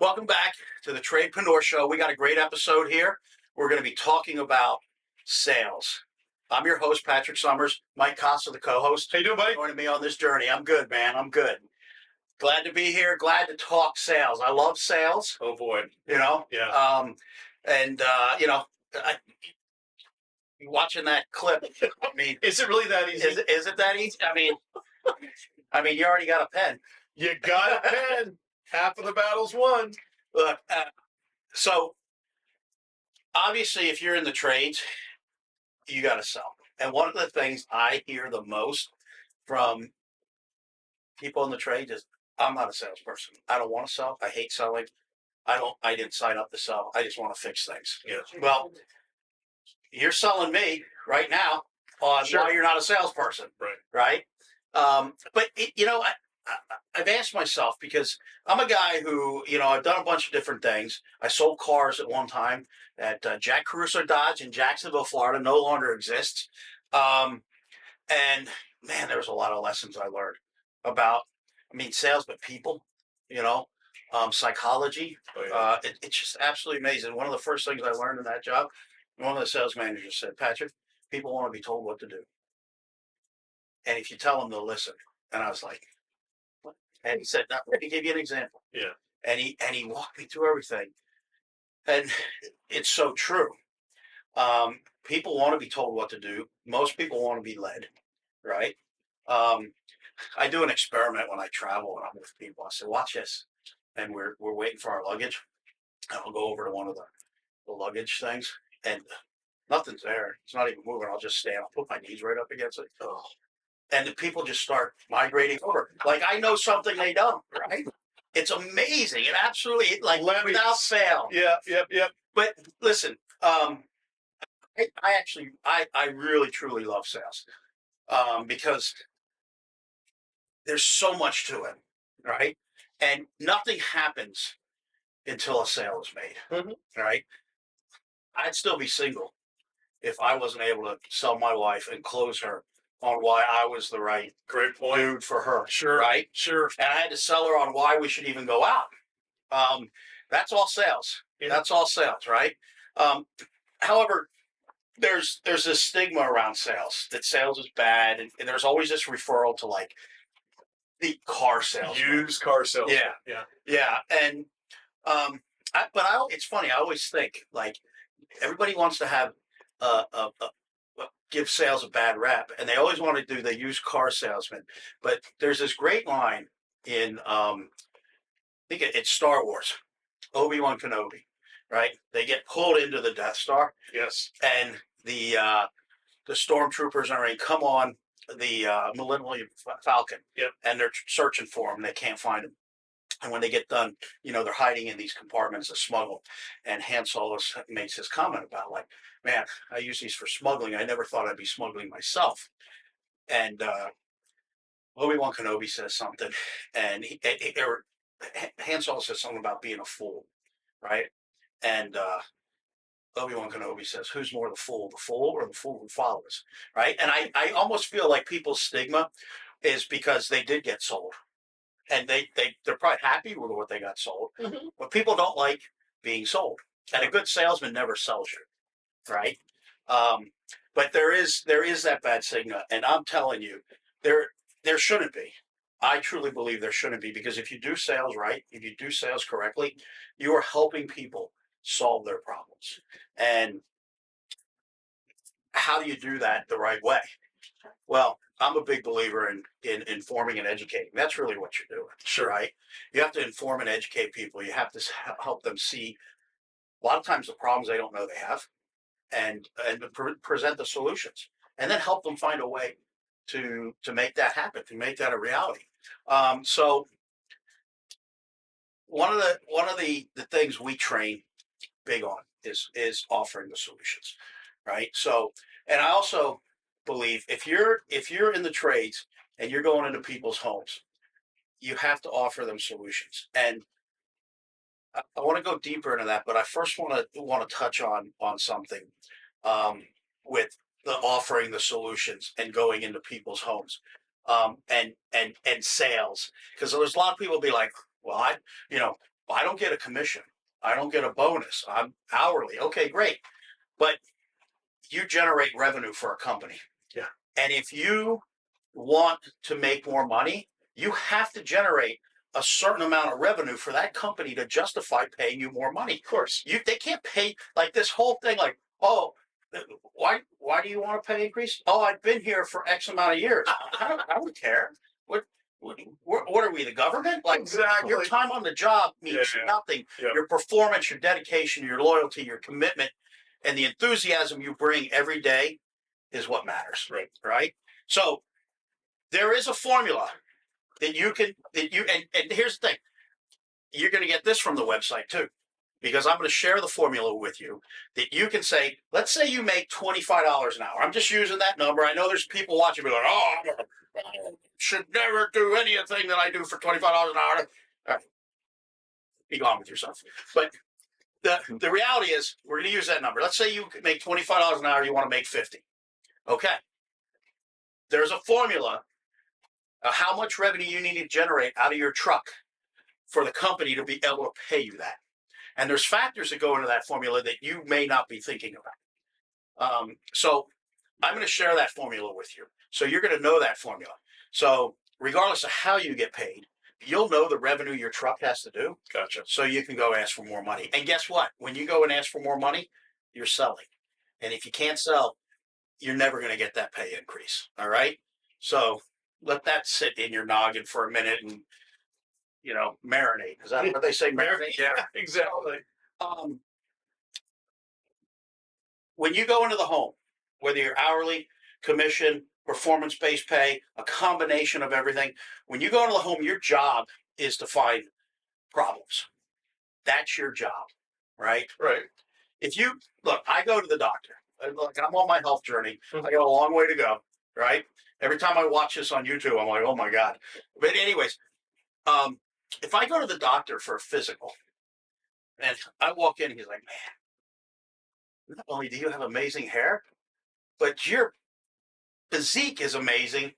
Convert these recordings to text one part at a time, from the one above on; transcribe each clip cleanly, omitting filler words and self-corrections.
Welcome back to the Tradepreneur Show. We got a great episode here. We're going to be talking about sales. I'm your host, Patrick Somers, Mike Costa, the co-host. How you doing, buddy? Joining me on this journey. I'm good, man. I'm good. Glad to be here. Glad to talk sales. I love sales. Oh boy. Yeah. Watching that clip. I mean, Is it really that easy? Is it that easy? I mean, you already got a pen. You got a pen. Half of the battle's won. Look, so obviously, if you're in the trades, you got to sell. And one of the things I hear the most from people in the trade is, I'm not a salesperson. I don't want to sell. I hate selling. I didn't sign up to sell. I just want to fix things. Yeah. Well, you're selling me right now on why you're not a salesperson. Right. But I've asked myself, because I'm a guy who, I've done a bunch of different things. I sold cars at one time at Jack Cruiser Dodge in Jacksonville, Florida, no longer exists. And man, there was a lot of lessons I learned about, sales, but people, psychology. Oh, yeah. It's just absolutely amazing. One of the first things I learned in that job, one of the sales managers said, Patrick, people want to be told what to do. And if you tell them, they'll listen. And I was like, what? And he said, now, let me give you an example. Yeah. And he walked me through everything. And it's so true. People want to be told what to do. Most people want to be led, right? I do an experiment when I travel and I'm with people. I say, watch this. And we're waiting for our luggage. And I'll go over to one of the luggage things, and nothing's there. It's not even moving. I'll just stand. I'll put my knees right up against it. Oh. And the people just start migrating over. Like I know something they don't, right? It's amazing. It absolutely, without fail. Yeah. But listen, I really, truly love sales because there's so much to it, right? And nothing happens until a sale is made, right? I'd still be single if I wasn't able to sell my wife and close her on why I was the right dude for her. Sure. Right? Sure. And I had to sell her on why we should even go out. That's all sales. Yeah. That's all sales, right? However, there's this stigma around sales, that sales is bad, and there's always this referral to the car sales. Used car sales. Yeah. And it's funny. I always think everybody wants to have give sales a bad rap, and they always want to do the used car salesman. But there's this great line in I think it's Star Wars, Obi-Wan Kenobi, right? They get pulled into the Death Star. Yes. And the stormtroopers are in, come on the Millennium Falcon. Yep. And they're searching for him. They can't find him. And when they get done, they're hiding in these compartments to smuggle. And Han Solo makes his comment about man, I use these for smuggling. I never thought I'd be smuggling myself. And Obi-Wan Kenobi says something, and Han Solo says something about being a fool, right? And Obi-Wan Kenobi says, who's more the fool or the fool who follows, right? And I almost feel like people's stigma is because they did get sold. And they're probably happy with what they got sold. Mm-hmm. But people don't like being sold. And a good salesman never sells you, right? But there is that bad stigma. And I'm telling you, there shouldn't be. I truly believe there shouldn't be, because if you do sales right, if you do sales correctly, you are helping people solve their problems. And how do you do that the right way? Well, I'm a big believer in informing and educating. That's really what you're doing. Sure. Right? You have to inform and educate people. You have to help them see a lot of times the problems they don't know they have, and present the solutions, and then help them find a way to make that happen, to make that a reality. So one of the things we train big on is offering the solutions, right? So, and I also believe if you're in the trades and you're going into people's homes, you have to offer them solutions. And I want to go deeper into that, but I first want to touch on something with the offering the solutions and going into people's homes, and sales, because there's a lot of people be like, well, I don't get a commission. I don't get a bonus. I'm hourly. Okay, great. But you generate revenue for a company. Yeah. And if you want to make more money, you have to generate a certain amount of revenue for that company to justify paying you more money. Of course. They can't pay like this whole thing like, oh, why do you want a pay increase? Oh, I've been here for X amount of years. I don't care. What are we, the government? Like, Exactly. your time on the job means nothing. Yeah. Your performance, your dedication, your loyalty, your commitment, and the enthusiasm you bring every day is what matters. Right. Right. So there is a formula that you can, and here's the thing. You're going to get this from the website too, because I'm going to share the formula with you that you can say, let's say you make $25 an hour. I'm just using that number. I know there's people watching me going, oh, I should never do anything that I do for $25 an hour. All right. Be gone with yourself. But the reality is, we're going to use that number. Let's say you make $25 an hour, you want to make 50. Okay. There's a formula of how much revenue you need to generate out of your truck for the company to be able to pay you that. And there's factors that go into that formula that you may not be thinking about. So I'm going to share that formula with you. So you're going to know that formula. So regardless of how you get paid, you'll know the revenue your truck has to do. Gotcha. So you can go ask for more money. And guess what? When you go and ask for more money, you're selling. And if you can't sell, you're never going to get that pay increase. All right. So let that sit in your noggin for a minute and, marinate. Is that what they say? Marinate? Yeah, exactly. When you go into the home, whether you're hourly, commission, performance-based pay, a combination of everything, when you go into the home, your job is to find problems. That's your job, right? Right. I go to the doctor. Look, I'm on my health journey. I got a long way to go, right? Every time I watch this on YouTube, I'm like, oh my God. But anyways, if I go to the doctor for a physical and I walk in, he's like, man, not only do you have amazing hair, but your physique is amazing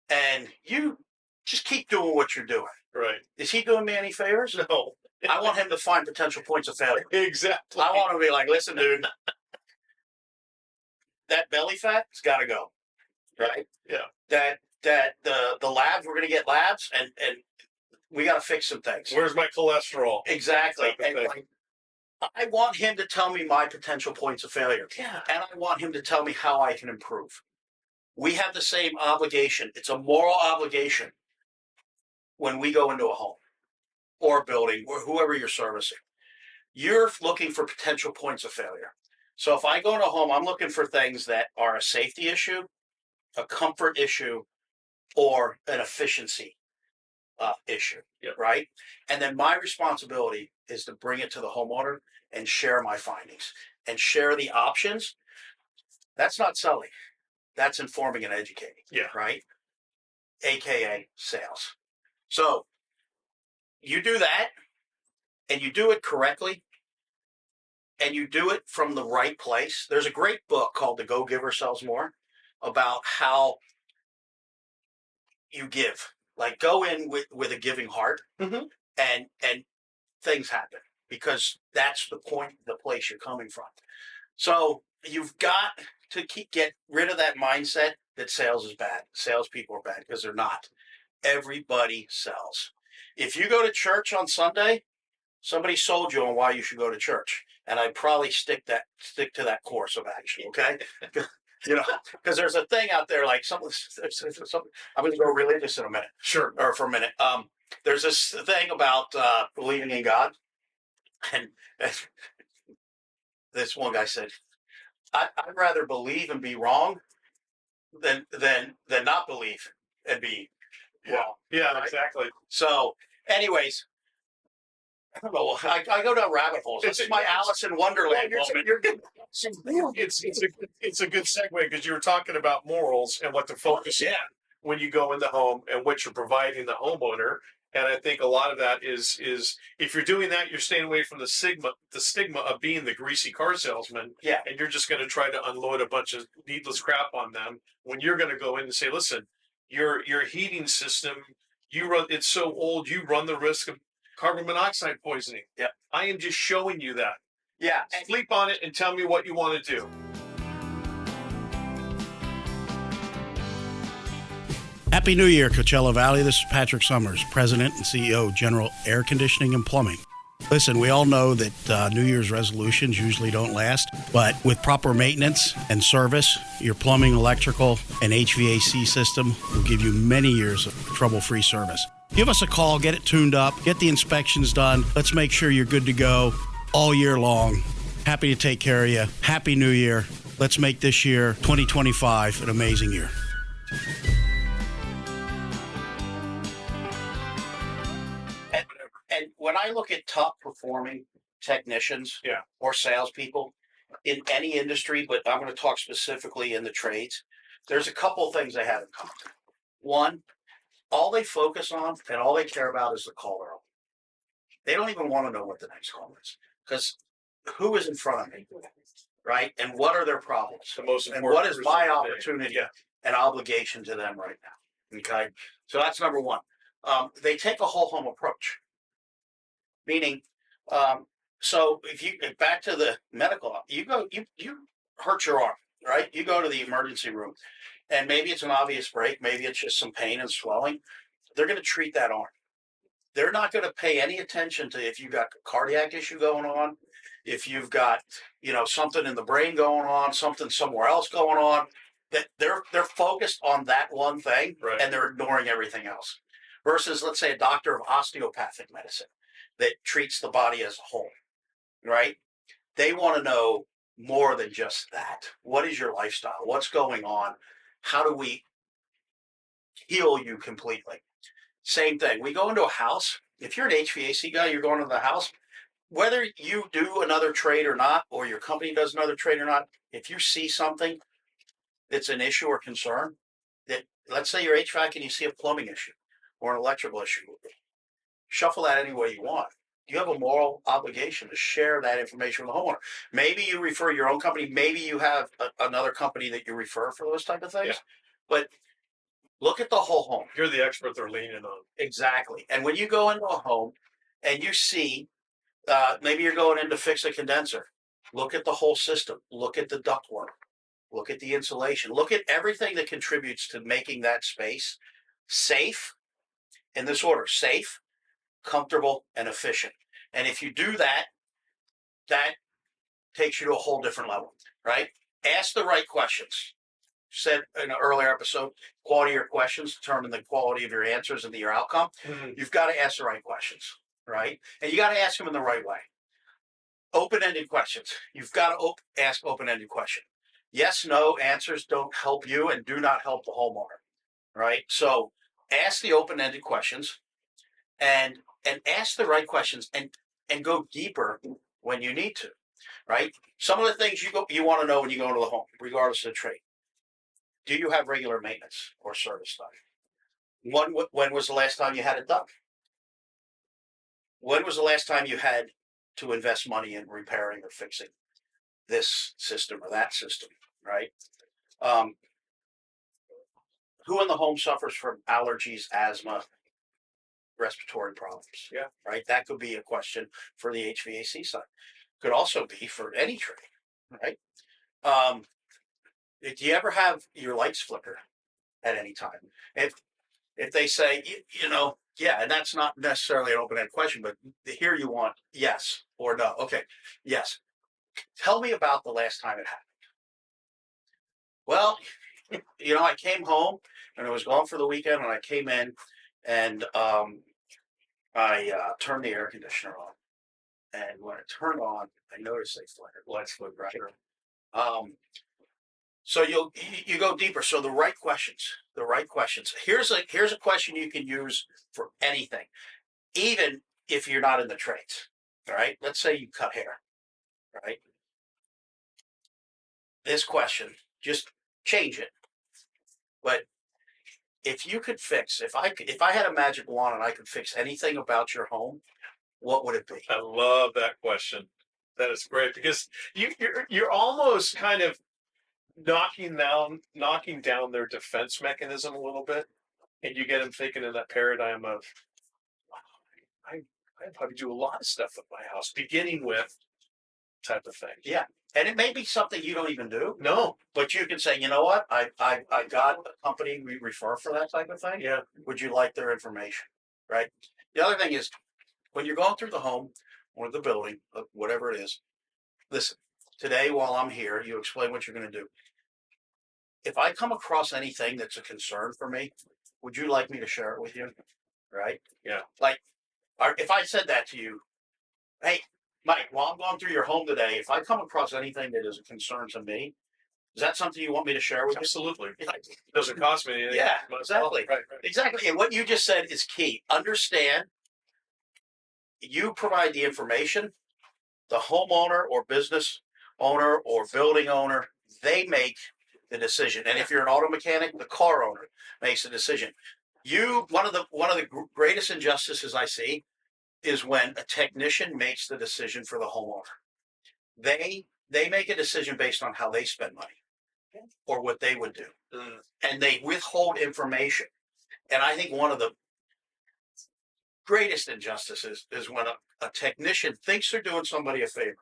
and you just keep doing what you're doing. Right. Is he doing me any favors? No. I want him to find potential points of failure. Exactly. I want to be like, listen, dude, that belly fat's got to go. Right? Yeah. That the labs, we're going to get labs and we got to fix some things. Where's my cholesterol? Exactly. And I want him to tell me my potential points of failure. Yeah. And I want him to tell me how I can improve. We have the same obligation. It's a moral obligation when we go into a home or a building or whoever you're servicing. You're looking for potential points of failure. So if I go into a home, I'm looking for things that are a safety issue, a comfort issue, or an efficiency issue, right? And then my responsibility is to bring it to the homeowner and share my findings and share the options. That's not selling. That's informing and educating, right? AKA sales. So you do that and you do it correctly and you do it from the right place. There's a great book called The Go-Giver Sells More about how you give. Like, go in with a giving heart, and things happen because that's the place you're coming from. So you've got to get rid of that mindset that sales is bad. Salespeople are bad, because they're not. Everybody sells. If you go to church on Sunday, somebody sold you on why you should go to church, and I'd probably stick to that course of action. Okay. Because there's a thing out there like something. I'm going to go religious in a minute. Sure. Or for a minute. There's this thing about believing in God, and this one guy said, "I'd rather believe and be wrong than not believe and be wrong." Yeah, right? exactly. So, anyways. I don't know. I go down rabbit holes. This is my Alice in Wonderland moment. It's a good segue, because you were talking about morals and what to focus on when you go in the home and what you're providing the homeowner. And I think a lot of that is if you're doing that, you're staying away from the stigma of being the greasy car salesman. Yeah. And you're just going to try to unload a bunch of needless crap on them, when you're going to go in and say, listen, your heating system, it's so old, you run the risk of carbon monoxide poisoning. Yep. I am just showing you that. Yeah. Sleep on it and tell me what you want to do. Happy New Year, Coachella Valley. This is Patrick Somers, President and CEO, General Air Conditioning and Plumbing. Listen, we all know that New Year's resolutions usually don't last, but with proper maintenance and service, your plumbing, electrical, and HVAC system will give you many years of trouble-free service. Give us a call, get it tuned up, get the inspections done. Let's make sure you're good to go all year long. Happy to take care of you. Happy New Year. Let's make this year, 2025, an amazing year. And when I look at top performing technicians or salespeople in any industry, but I'm going to talk specifically in the trades, there's a couple of things they have in common. One, all they focus on and all they care about is the caller. They don't even want to know what the next call is, because who is in front of me, right? And what are their problems? The most and what is my important opportunity and obligation to them right now? Okay, so that's number one. They take a whole home approach, meaning, so if back to the medical, you hurt your arm, right? You go to the emergency room, and maybe it's an obvious break, maybe it's just some pain and swelling. They're going to treat that arm. They're not going to pay any attention to if you've got a cardiac issue going on, if you've got, something in the brain going on, something somewhere else going on. That they're focused on that one thing, Right. and they're ignoring everything else. Versus, let's say, a doctor of osteopathic medicine that treats the body as a whole, right? They want to know more than just that. What is your lifestyle? What's going on? How do we heal you completely? Same thing. We go into a house. If you're an HVAC guy, you're going to the house. Whether you do another trade or not, or your company does another trade or not, if you see something that's an issue or concern, that let's say you're HVAC and you see a plumbing issue or an electrical issue, shuffle that any way you want. You have a moral obligation to share that information with the homeowner. Maybe you refer your own company. Maybe you have another company that you refer for those type of things. Yeah. But look at the whole home. You're the expert they're leaning on. Exactly. And when you go into a home and you see, maybe you're going in to fix a condenser, look at the whole system. Look at the ductwork. Look at the insulation. Look at everything that contributes to making that space safe, in this order: safe, comfortable, and efficient. And if you do that, that takes you to a whole different level, right? Ask the right questions. Said in an earlier episode, quality of your questions determine the quality of your answers and your outcome. Mm-hmm. You've got to ask the right questions, right? And you got to ask them in the right way. Open-ended questions. You've got to ask open-ended questions. Yes, no answers don't help you and do not help the homeowner, right? So ask the open-ended questions and ask the right questions and go deeper when you need to, right? Some of the things you want to know when you go into the home, regardless of the trade. Do you have regular maintenance or service done? When was the last time you had it done? When was the last time you had to invest money in repairing or fixing this system or that system, right? Who in the home suffers from allergies, asthma, respiratory problems? Yeah. Right. That could be a question for the HVAC side. Could also be for any trade, right? Do you ever have your lights flicker at any time? If they say, yeah, and that's not necessarily an open-ended question, but here you want yes or no. Okay, yes. Tell me about the last time it happened. Well, I came home and I was gone for the weekend, and I came in and I turned the air conditioner on. And when it turned on, I noticed they flickered. Lights flicker, right? sure. So you go deeper. So the right questions. Here's a question you can use for anything, even if you're not in the trades. All right. Let's say you cut hair. Right. This question, just change it. But if you could fix, if I had a magic wand and I could fix anything about your home, what would it be? I love that question. That is great, because you're almost kind of knocking down their defense mechanism a little bit, and you get them thinking in that paradigm of, I probably do a lot of stuff with my house, beginning with type of thing. Yeah. And it may be something you don't even do, No. but you can say, you know what? I got a company we refer for that type of thing. Yeah. Would you like their information? Right. The other thing is when you're going through the home or the building, whatever it is, listen, today while I'm here, you explain what you're going to do. If I come across anything that's a concern for me, would you like me to share it with you? Right. Yeah. Like, if I said that to you, hey, Mike, while I'm going through your home today, if I come across anything that is a concern to me, is that something you want me to share with you? Absolutely. It doesn't cost me anything. Yeah, Myself. exactly. Right. Exactly. And what you just said is key. Understand you provide the information, the homeowner or business owner or building owner, they make the decision. And if you're an auto mechanic, the car owner makes the decision. One of the greatest injustices I see is when a technician makes the decision for the homeowner. They make a decision based on how they spend money or what they would do. And they withhold information. And I think one of the greatest injustices is when a technician thinks they're doing somebody a favor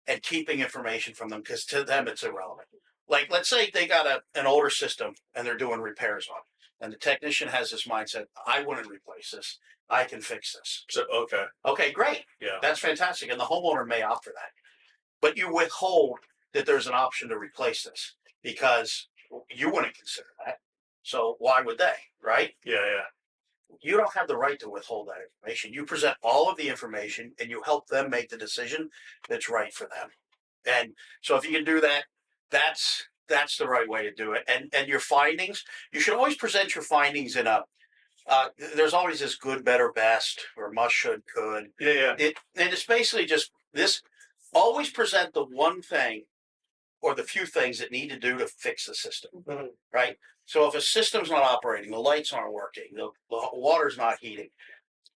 and keeping information from them because to them it's irrelevant. Like, let's say they got an older system and they're doing repairs on it, and the technician has this mindset: I wouldn't replace this. I can fix this. So okay. Okay, great. Yeah. That's fantastic. And the homeowner may opt for that. But you withhold that there's an option to replace this because you wouldn't consider that. So why would they? Right? Yeah. Yeah. You don't have the right to withhold that information. You present all of the information and you help them make the decision that's right for them. And so if you can do that, that's the right way to do it. And your findings, you should always present your findings in a there's always this good, better, best, or must, should, could. Yeah. Yeah. And it's basically just this: always present the one thing or the few things that need to do to fix the system, Mhm. right? So if a system's not operating, the lights aren't working, the water's not heating,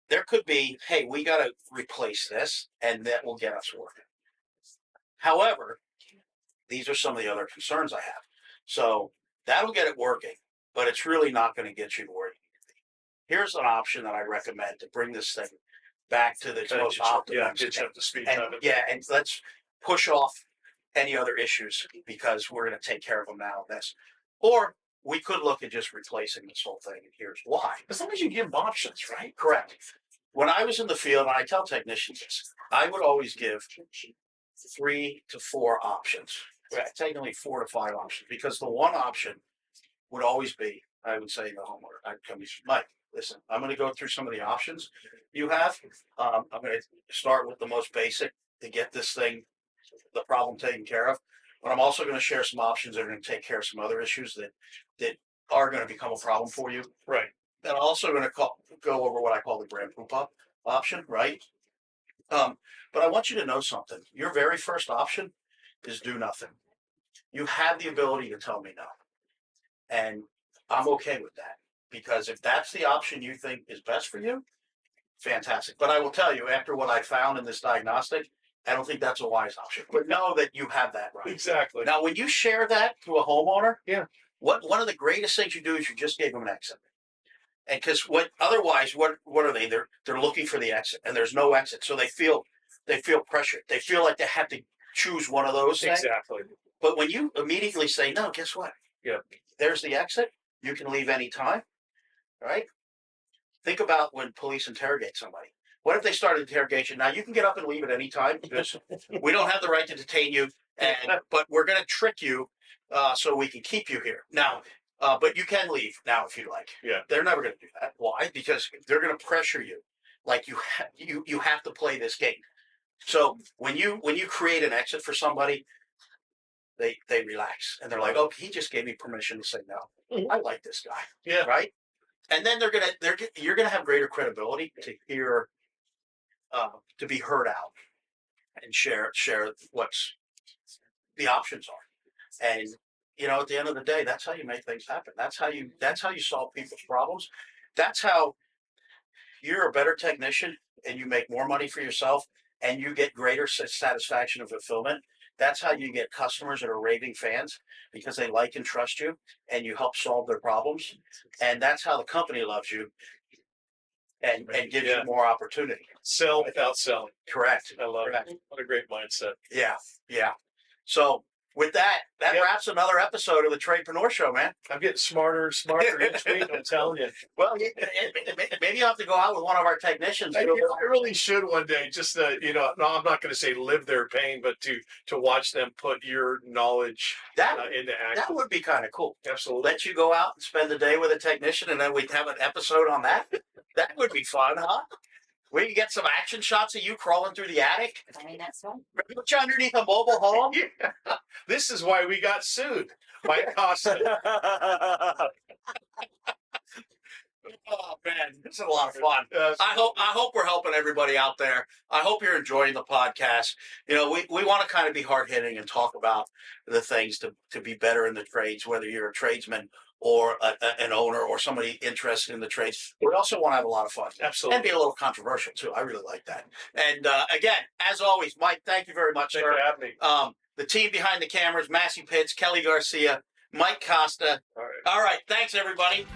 there could be, hey, we got to replace this, and that will get us working. However, these are some of the other concerns I have. So that'll get it working, but it's really not going to get you to where you need to be. Here's an option that I recommend to bring this thing back to the most optimum. Get you up to speed. And and let's push off any other issues because we're going to take care of them now. This, or we could look at just replacing this whole thing, and here's why. As long as you give them options, right? Correct. When I was in the field, and I tell technicians this, I would always give 3 to 4 options. Well, technically 4 to 5 options, because the one option would always be, I would say to the homeowner, I'd come to Mike, listen, I'm going to go through some of the options you have. I'm going to start with the most basic to get this thing, the problem taken care of. But I'm also going to share some options that are going to take care of some other issues that are going to become a problem for you. Right. And I'm also going to go over what I call the grand poop option, right? But I want you to know something. Your very first option is do nothing. You have the ability to tell me no. And I'm okay with that, because if that's the option you think is best for you, fantastic. But I will tell you, after what I found in this diagnostic, I don't think that's a wise option. But know that you have that right. Exactly. Now, when you share that to a homeowner, Yeah. one of the greatest things you do is you just gave them an exit. And because what are they? They're looking for the exit, and there's no exit, so they feel pressured. They feel like they have to choose one of those things. Exactly. But when you immediately say no, guess what? Yeah. There's the exit. You can leave anytime, right? Think about when police interrogate somebody. What if they start an interrogation? Now you can get up and leave at any time. We don't have the right to detain you, but we're going to trick you so we can keep you here. Now, but you can leave now if you like. Yeah. They're never going to do that. Why? Because they're going to pressure you. Like you have to play this game. So when you create an exit for somebody, they relax and they're like, oh, he just gave me permission to say no. Mhm. I like this guy. Yeah. Right. And then you're gonna have greater credibility to hear, to be heard out and share what's the options are. And at the end of the day, that's how you make things happen. That's how you solve people's problems. That's how you're a better technician and you make more money for yourself and you get greater satisfaction and fulfillment. That's how you get customers that are raving fans because they like and trust you and you help solve their problems. And that's how the company loves you. and gives Yeah. you more opportunity. Sell without selling. Correct. I love Correct. it. What a great mindset. Yeah. Yeah. So with that, Yep. wraps another episode of the Tradepreneur Show, man. I'm getting smarter and smarter each week. I'm telling you. Well, maybe you have to go out with one of our technicians. I really should one day. Just no, I'm not going to say live their pain, but to watch them put your knowledge That into action. that would be kind of cool. Absolutely. Let you go out and spend the day with a technician, and then we'd have an episode on that. That would be fun, huh? We could get some action shots of you crawling through the attic. I mean, that's fun. Put you underneath a mobile home. Yeah. This is why we got sued. Mike Costa. Oh man, this is a lot of fun. I hope we're helping everybody out there. I hope you're enjoying the podcast. We want to kind of be hard hitting and talk about the things to be better in the trades, whether you're a tradesman or an owner or somebody interested in the trades. We also want to have a lot of fun. Absolutely. And be a little controversial too. I really like that. And again, as always, Mike, thank you very much, Thanks sir. for having me. The team behind the cameras, Massey Pitts, Kelly Garcia, Mike Costa. All right. All right. Thanks, everybody.